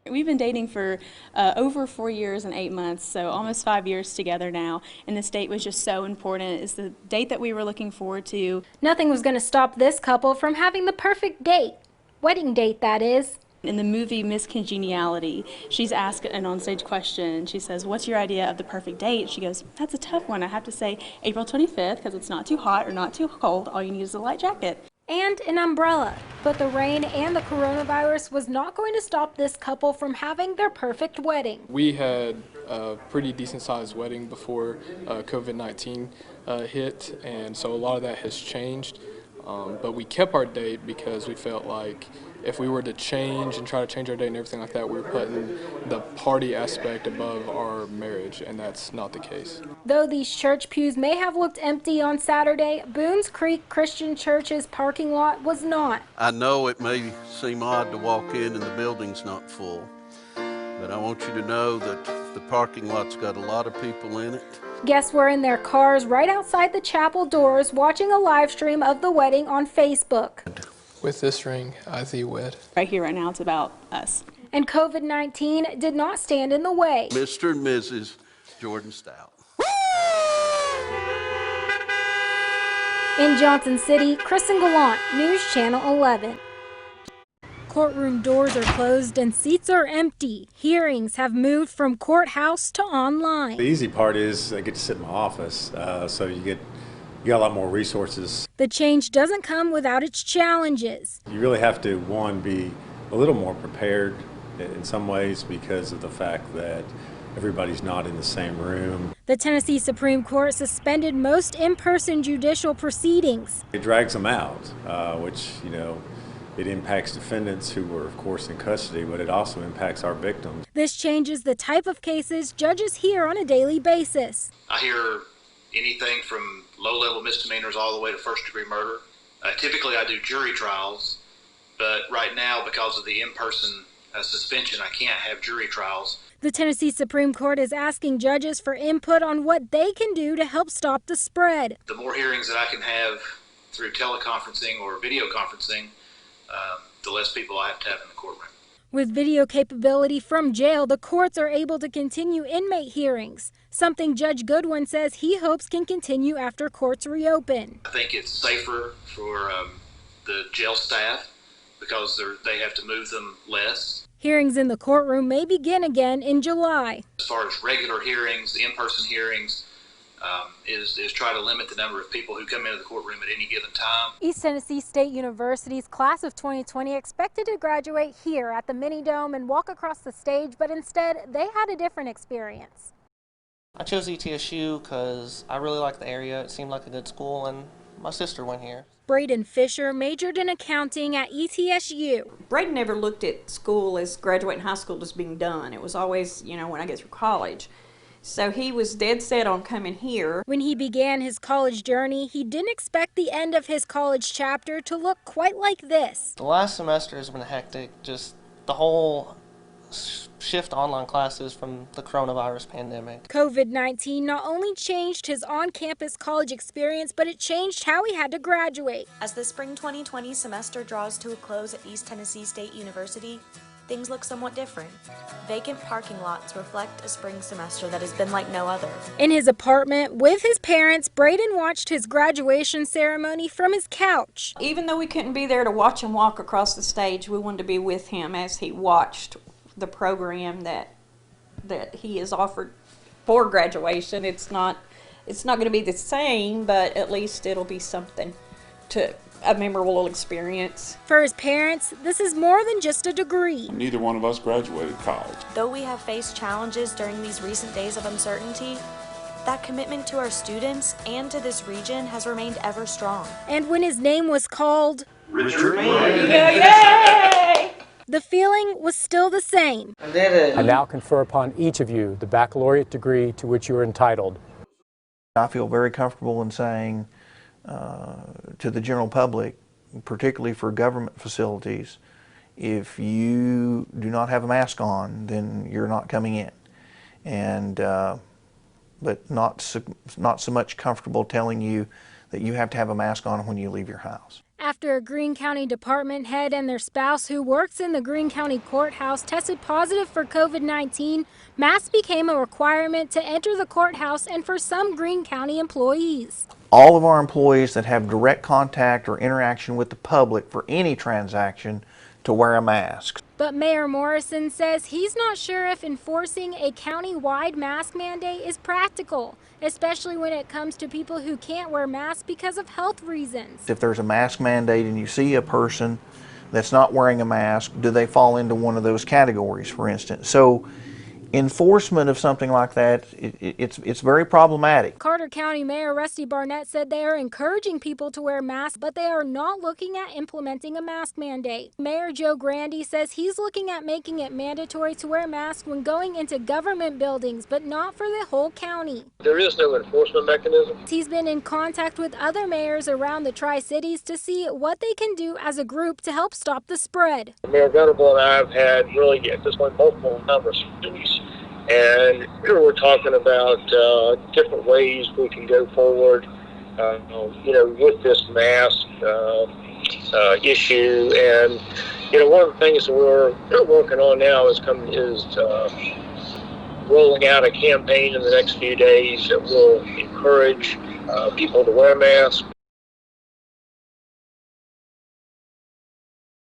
We've been dating for over 4 years and 8 months, so almost 5 years together now, and this date was just so important. It's the date that we were looking forward to. Nothing was going to stop this couple from having the perfect date. Wedding date, that is. In the movie Miss Congeniality, she's asked an onstage question. She says, "What's your idea of the perfect date?" She goes, "That's a tough one. I have to say April 25th because it's not too hot or not too cold. All you need is a light jacket." And an umbrella. But the rain and the coronavirus was not going to stop this couple from having their perfect wedding. We had a pretty decent sized wedding before COVID-19 hit, and so a lot of that has changed. But we kept our date because we felt like if we were to change and try to change our date and everything like that, we were putting the party aspect above our marriage, and that's not the case. Though these church pews may have looked empty on Saturday, Boones Creek Christian Church's parking lot was not. I know it may seem odd to walk in and the building's not full, but I want you to know that the parking lot's got a lot of people in it. Guests were in their cars right outside the chapel doors watching a live stream of the wedding on Facebook. With this ring, I thee wed. Right here, right now, it's about us. And COVID-19 did not stand in the way. Mr. and Mrs. Jordan Stout. In Johnson City, Kristen Gallant, News Channel 11. Courtroom doors are closed and seats are empty. Hearings have moved from courthouse to online. The easy part is I get to sit in my office, so you got a lot more resources. The change doesn't come without its challenges. You really have to, one, be a little more prepared in some ways because of the fact that everybody's not in the same room. The Tennessee Supreme Court suspended most in-person judicial proceedings. It drags them out, which, it impacts defendants who were, of course, in custody, but it also impacts our victims. This changes the type of cases judges hear on a daily basis. I hear anything from low-level misdemeanors all the way to first-degree murder. Typically, I do jury trials, but right now, because of the in-person suspension, I can't have jury trials. The Tennessee Supreme Court is asking judges for input on what they can do to help stop the spread. The more hearings that I can have through teleconferencing or video conferencing, the less people I have to have in the courtroom. With video capability from jail, the courts are able to continue inmate hearings, something Judge Goodwin says he hopes can continue after courts reopen. I think it's safer for the jail staff because they have to move them less. Hearings in the courtroom may begin again in July. As far as regular hearings, the in-person hearings, is try to limit the number of people who come into the courtroom at any given time. East Tennessee State University's class of 2020 expected to graduate here at the Mini Dome and walk across the stage, but instead they had a different experience. I chose ETSU because I really like the area. It seemed like a good school, and my sister went here. Braden Fisher majored in accounting at ETSU. Braden never looked at school as graduating high school as being done. It was always, when I get through college. So he was dead set on coming here. When he began his college journey, he didn't expect the end of his college chapter to look quite like this. The last semester has been hectic, just the whole shift to online classes from the coronavirus pandemic. COVID-19 not only changed his on-campus college experience, but it changed how he had to graduate. As the spring 2020 semester draws to a close at East Tennessee State University, things look somewhat different. Vacant parking lots reflect a spring semester that has been like no other. In his apartment with his parents, Braden watched his graduation ceremony from his couch. Even though we couldn't be there to watch him walk across the stage, we wanted to be with him as he watched the program that he is offered for graduation. It's not going to be the same, but at least it'll be something a memorable experience. For his parents, this is more than just a degree. Neither one of us graduated college. Though we have faced challenges during these recent days of uncertainty, that commitment to our students and to this region has remained ever strong. And when his name was called, Richard. Yay! The feeling was still the same. I now confer upon each of you the baccalaureate degree to which you are entitled. I feel very comfortable in saying to the general public, particularly for government facilities, if you do not have a mask on, then you're not coming in. And but not so much comfortable telling you that you have to have a mask on when you leave your house. After a Greene County department head and their spouse who works in the Greene County courthouse tested positive for COVID-19, masks became a requirement to enter the courthouse and for some Greene County employees. All of our employees that have direct contact or interaction with the public for any transaction to wear a mask. But Mayor Morrison says he's not sure if enforcing a county-wide mask mandate is practical, especially when it comes to people who can't wear masks because of health reasons. If there's a mask mandate and you see a person that's not wearing a mask, do they fall into one of those categories, for instance? So enforcement of something like that, it's very problematic. Carter County Mayor Rusty Barnett said they are encouraging people to wear masks, but they are not looking at implementing a mask mandate. Mayor Joe Grandy says he's looking at making it mandatory to wear masks when going into government buildings, but not for the whole county. There is no enforcement mechanism. He's been in contact with other mayors around the Tri-Cities to see what they can do as a group to help stop the spread. Mayor Venable and I have had really at this point multiple conversations, and we're talking about different ways we can go forward, with this mask issue. And one of the things that we're working on now is rolling out a campaign in the next few days that will encourage people to wear masks.